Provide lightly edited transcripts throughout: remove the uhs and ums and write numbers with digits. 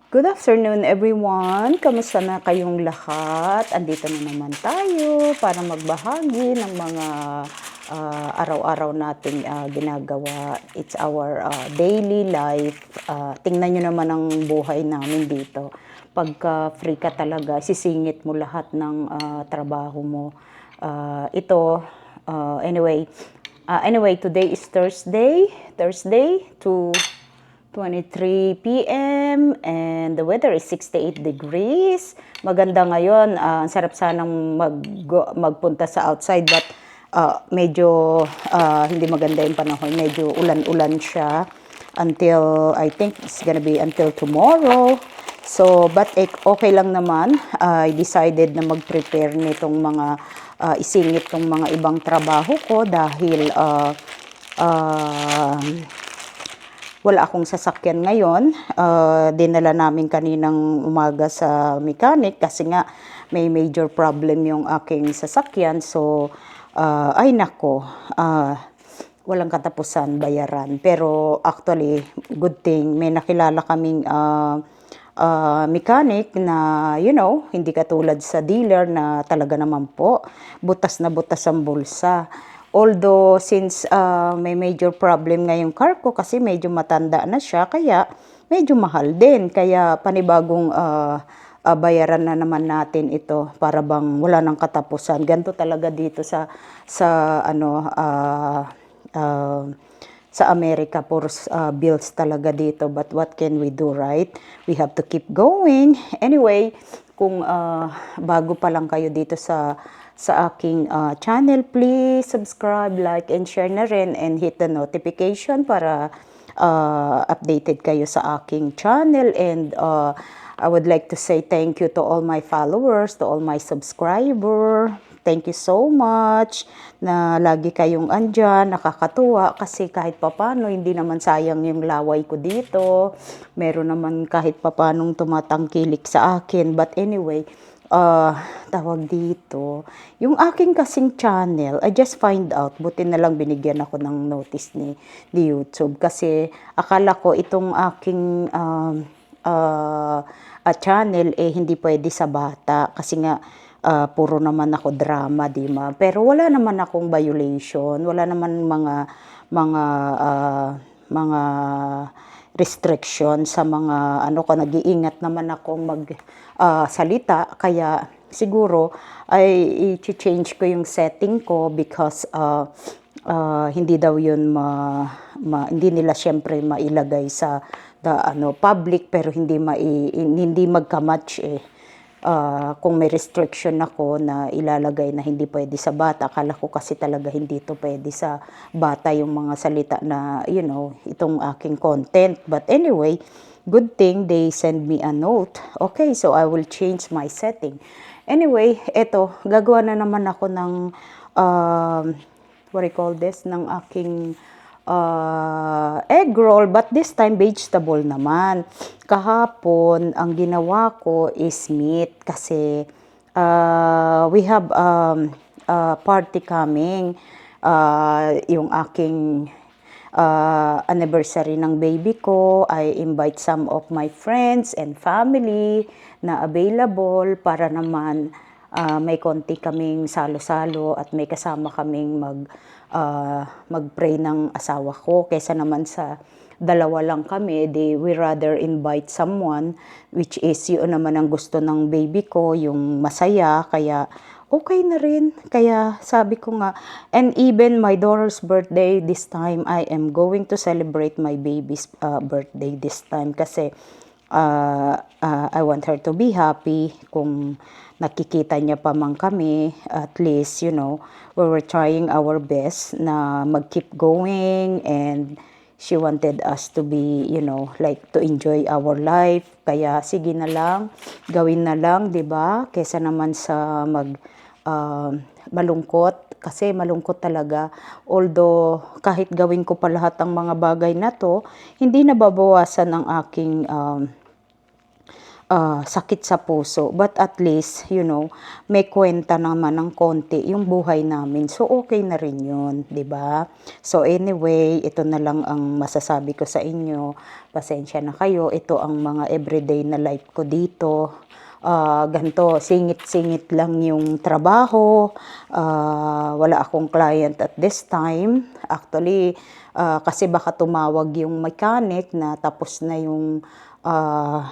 Good afternoon everyone! Kamusta na kayong lahat? Andito na naman tayo para magbahagi ng mga araw-araw nating ginagawa. It's our daily life. Tingnan nyo naman ang buhay namin dito. Pagka free ka talaga, sisingit mo lahat ng trabaho mo. Anyway, today is Thursday to 23 p.m. and the weather is 68 degrees. Maganda ngayon. Ang sarap sanang magpunta sa outside but medyo hindi maganda yung panahon. Medyo ulan-ulan siya until, I think it's gonna be until tomorrow. So, but okay lang naman. I decided na mag-prepare nitong mga isingit tong mga ibang trabaho ko dahil wala akong sasakyan ngayon. Dinala namin kaninang umaga sa mechanic kasi nga may major problem yung aking sasakyan. So, ay nako, walang katapusan bayaran. Pero actually, good thing, may nakilala kaming mechanic na, hindi katulad sa dealer na talaga naman po, butas na butas ang bulsa. Although, since may major problem nga yung car ko kasi medyo matanda na siya, kaya medyo mahal din. Kaya panibagong bayaran na naman natin ito para bang wala nang katapusan. Ganito talaga dito sa Amerika, puro bills talaga dito. But what can we do, right? We have to keep going. Anyway, kung bago pa lang kayo dito sa aking channel, please subscribe, like, and share na rin, and hit the notification para updated kayo sa aking channel. And I would like to say thank you to all my followers, to all my subscribers. Thank you so much na lagi kayong andyan, nakakatuwa kasi kahit papano hindi naman sayang yung laway ko dito. Meron naman kahit papanong tumatangkilik sa akin. But anyway, tawag dito, yung aking kasing channel, I just find out, buti na lang binigyan ako ng notice ni YouTube kasi akala ko itong aking channel hindi pwede sa bata kasi nga puro naman ako drama, di ba? Pero wala naman akong violation, wala naman mga restriction sa mga nag-iingat naman akong salita, kaya siguro ay i-change ko yung setting ko because hindi daw yun hindi nila syempre mailagay sa public pero hindi magka-match kung may restriction ako na ilalagay na hindi pwede sa bata. Akala ko kasi talaga hindi to pwede sa bata yung mga salita na itong aking content. But anyway, good thing they send me a note. Okay, so I will change my setting. Anyway, eto, gagawa na naman ako ng what do you call this, ng aking egg roll, but this time vegetable naman. Kahapon, ang ginawa ko is meat kasi we have party coming. Yung aking anniversary ng baby ko, I invite some of my friends and family na available para naman may konti kaming salo-salo at may kasama kaming mag-pray ng asawa ko. Kaysa naman sa dalawa lang kami, we rather invite someone, which is yun naman ang gusto ng baby ko, yung masaya, kaya okay na rin. Kaya sabi ko nga, and even my daughter's birthday this time, I am going to celebrate my baby's birthday this time kasi I want her to be happy. Kung nakikita niya pa man kami, at least, we were trying our best na mag-keep going, and she wanted us to be, like to enjoy our life. Kaya sige na lang, gawin na lang, 'di ba? Kaysa naman sa malungkot, kasi malungkot talaga. Although kahit gawin ko pa lahat ng mga bagay na to, hindi nababawasan ang aking sakit sa puso. But at least, may kwenta naman ng konti yung buhay namin. So, okay na rin yun, di ba? So, anyway, ito na lang ang masasabi ko sa inyo. Pasensya na kayo. Ito ang mga everyday na life ko dito. Ganito, singit-singit lang yung trabaho. Wala akong client at this time. Actually, kasi baka tumawag yung mechanic na tapos na yung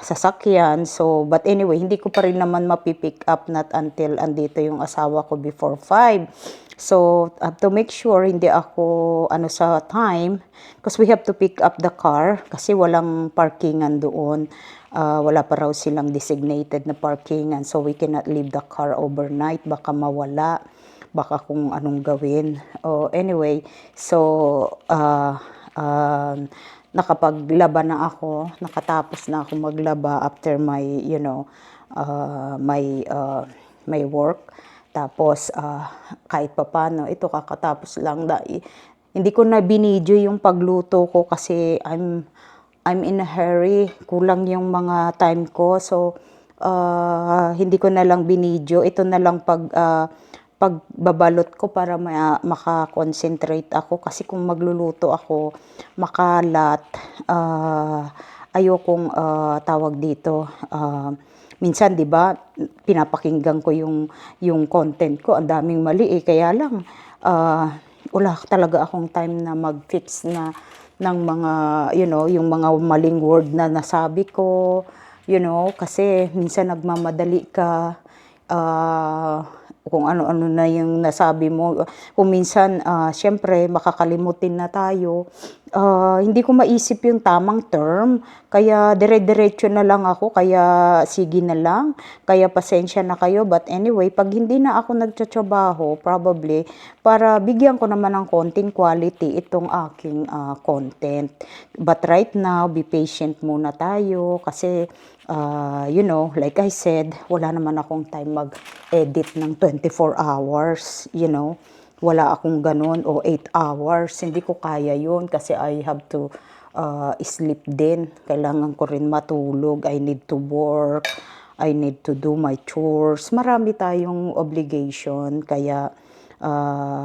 sasakyan. So, but anyway, hindi ko pa rin naman mapipick up not until andito yung asawa ko before 5. So, to make sure hindi ako sa time, because we have to pick up the car kasi walang parkingan doon. Wala pa raw silang designated na parkingan, so we cannot leave the car overnight, baka mawala, baka kung anong gawin. Anyway, so nakapaglaba na ako, nakatapos na ako maglaba after my my work. Tapos kahit papano, ito kakatapos lang hindi ko na binidyo yung pagluto ko kasi I'm in a hurry, kulang yung mga time ko. So hindi ko na lang binidyo. Ito na lang pagbabalot ko para makakonsentrate ako kasi kung magluluto ako makalat, ayokong tawag dito, minsan 'di ba pinapakinggan ko yung content ko, ang daming mali kaya lang wala talaga akong time na mag-fix ng mga yung mga maling word na nasabi ko, kasi minsan nagmamadali ka, kung ano-ano na yung nasabi mo. Kung minsan, syempre, makakalimutin na tayo. Hindi ko maisip yung tamang term. Kaya dire-diretso na lang ako. Kaya sige na lang. Kaya pasensya na kayo. But anyway, pag hindi na ako nagtatrabaho, probably, para bigyan ko naman ng konting quality itong aking content. But right now, be patient muna tayo. Kasi, like I said, wala naman akong time mag-edit ng 24 hours, Wala akong ganun, o 8 hours. Hindi ko kaya yun kasi I have to sleep din. Kailangan ko rin matulog. I need to work. I need to do my chores. Marami tayong obligation. Kaya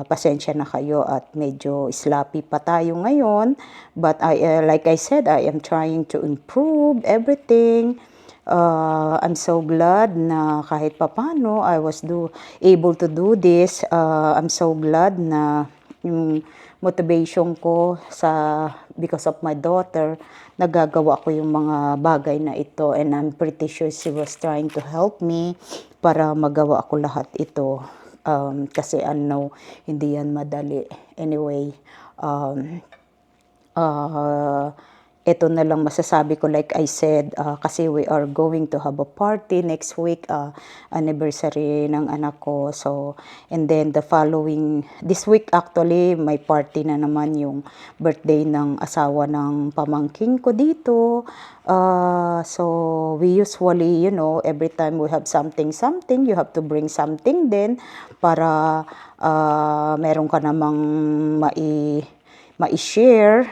pasensya na kayo at medyo sloppy pa tayo ngayon. But like I said, I am trying to improve everything. I'm so glad na kahit papano I was able to do this. I'm so glad na yung motivation ko because of my daughter, nagagawa ko yung mga bagay na ito, and I'm pretty sure she was trying to help me para magawa ko lahat ito. Kasi hindi yan madali. Anyway, ito na lang masasabi ko, like I said, kasi we are going to have a party next week, anniversary ng anak ko. So, and then this week actually, may party na naman yung birthday ng asawa ng pamangking ko dito. So, we usually, every time we have something, you have to bring something din para meron ka namang mai-share,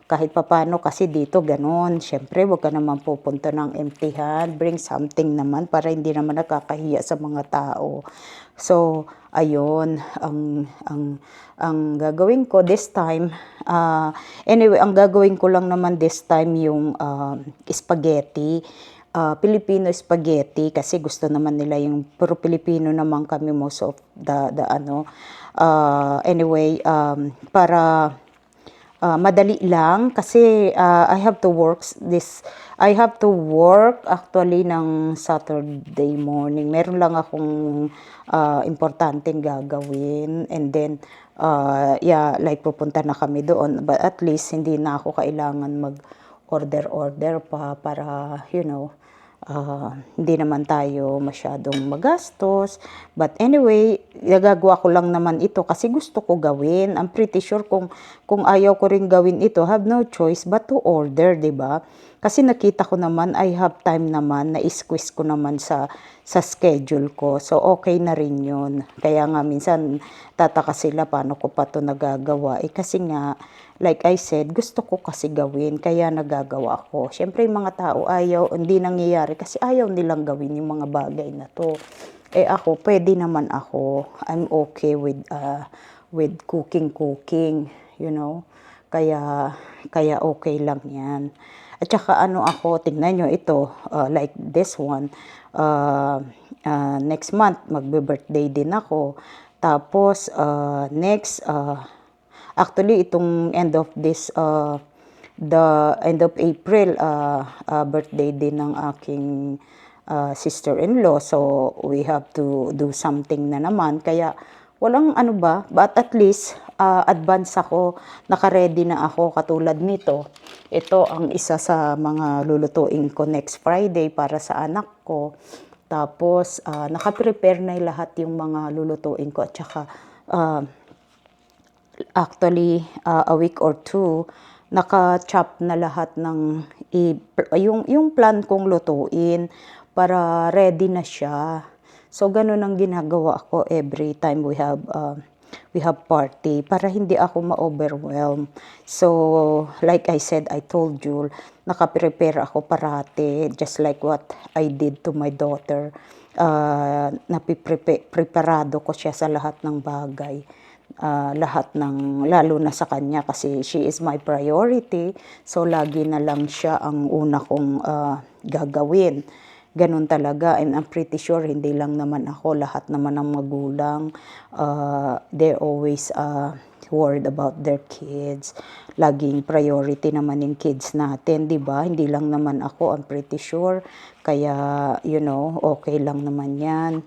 kahit papano kasi dito ganon. Siyempre, wag ka naman pupunta ng empty hand. Bring something naman para hindi naman nakakahiya sa mga tao. So, ayun, ang gagawin ko this time, anyway, ang gagawin ko lang naman this time yung spaghetti. Filipino spaghetti kasi gusto naman nila yung puro Filipino naman kami most of anyway, para madali lang kasi I have to work actually ng Saturday morning. Meron lang akong importanteng gagawin, and then like pupunta na kami doon, but at least hindi na ako kailangan mag-order pa para hindi naman tayo masyadong magastos. But anyway, nagagawa ko lang naman ito kasi gusto ko gawin. I'm pretty sure kung ayaw ko rin gawin ito, have no choice but to order, 'di ba? Kasi nakita ko naman, I have time naman, na-squeeze ko naman sa sa schedule ko. So, okay na rin yun. Kaya nga minsan tataka sila paano ko pa to nagagawa. Kasi nga, like I said, gusto ko kasi gawin, kaya nagagawa ko. Siyempre yung mga tao ayaw, hindi nangyayari kasi ayaw nilang gawin yung mga bagay na to. Ako, pwede naman ako. I'm okay with cooking, you know. Kaya okay lang yan. At saka ano ako, tingnan nyo ito, like this one, next month, magbe-birthday din ako. Tapos, actually, itong end of the end of April, birthday din ng aking sister-in-law. So, we have to do something na naman. Kaya, walang ano ba, but at least, advance ako, naka-ready na ako katulad nito. Ito ang isa sa mga lulutuin ko next Friday para sa anak ko. Tapos, naka-prepare na lahat yung mga lulutuin ko. At saka, actually, a week or two, naka-chop na lahat ng, yung plan kong lutuin para ready na siya. So, ganun ang ginagawa ko every time we have party para hindi ako ma-overwhelm. So, like I said, I told you, naka-prepare ako parati, just like what I did to my daughter. Preparado ko siya sa lahat ng bagay. Lalo na sa kanya kasi she is my priority. So, lagi na lang siya ang una kong gagawin. Ganun talaga, and I'm pretty sure hindi lang naman ako, lahat naman ng magulang, they're always worried about their kids. Laging priority naman yung kids natin, di ba? Hindi lang naman ako, I'm pretty sure. Kaya, okay lang naman yan.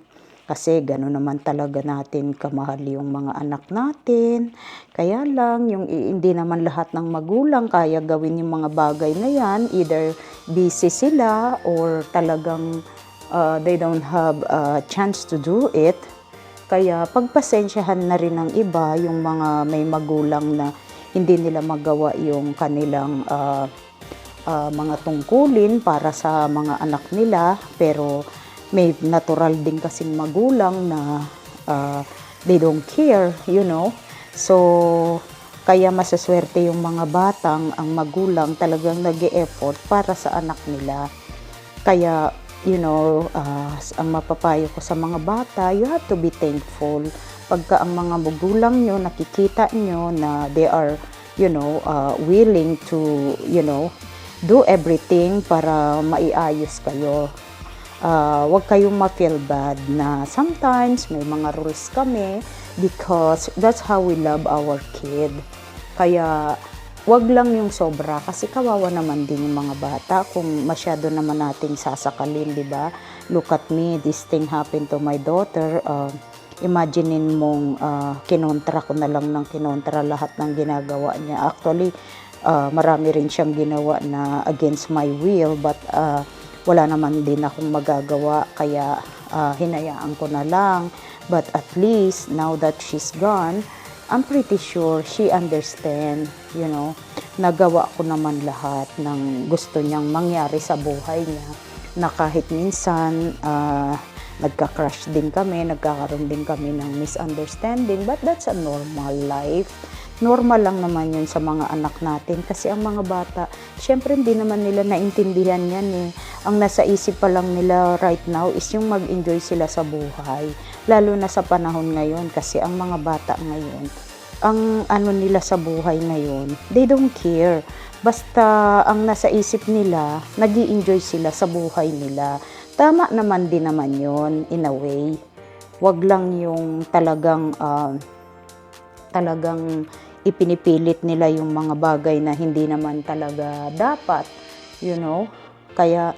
Kasi gano'n naman talaga natin kamahal yung mga anak natin. Kaya lang, hindi naman lahat ng magulang kaya gawin yung mga bagay na yan. Either busy sila or talagang they don't have a chance to do it. Kaya pagpasensyahan na rin ng iba yung mga may magulang na hindi nila magawa yung kanilang mga tungkulin para sa mga anak nila. Pero may natural din kasing magulang na they don't care, So, kaya masaswerte yung mga batang, ang magulang talagang nag-e-effort para sa anak nila. Kaya, ang mapapayo ko sa mga bata, you have to be thankful. Pagka ang mga magulang nyo, nakikita nyo na they are, willing to, do everything para maiayos kayo. Huwag kayong ma-feel bad na sometimes may mga rules kami because that's how we love our kid. Kaya wag lang yung sobra kasi kawawa naman din yung mga bata kung masyado naman nating sasakalin, di ba? Look at me, this thing happened to my daughter. Imaginein mong kinontra ko na lang ng kinontra lahat ng ginagawa niya. Actually, marami rin siyang ginawa na against my will, but wala naman din akong magagawa, kaya hinayaan ko na lang. But at least, now that she's gone, I'm pretty sure she understand, nagawa ko naman lahat ng gusto niyang mangyari sa buhay niya, na kahit minsan, nagka-crush din kami, nagkakaroon din kami ng misunderstanding, but that's a normal life. Normal lang naman yun sa mga anak natin kasi ang mga bata, syempre hindi naman nila naintindihan yan eh. Ang nasa isip pa lang nila right now is yung mag-enjoy sila sa buhay. Lalo na sa panahon ngayon kasi ang mga bata ngayon, ang ano nila sa buhay ngayon, they don't care. Basta ang nasa isip nila, nag-i-enjoy sila sa buhay nila. Tama naman din naman yun in a way. Wag lang yung talagang ipinipilit nila yung mga bagay na hindi naman talaga dapat, Kaya,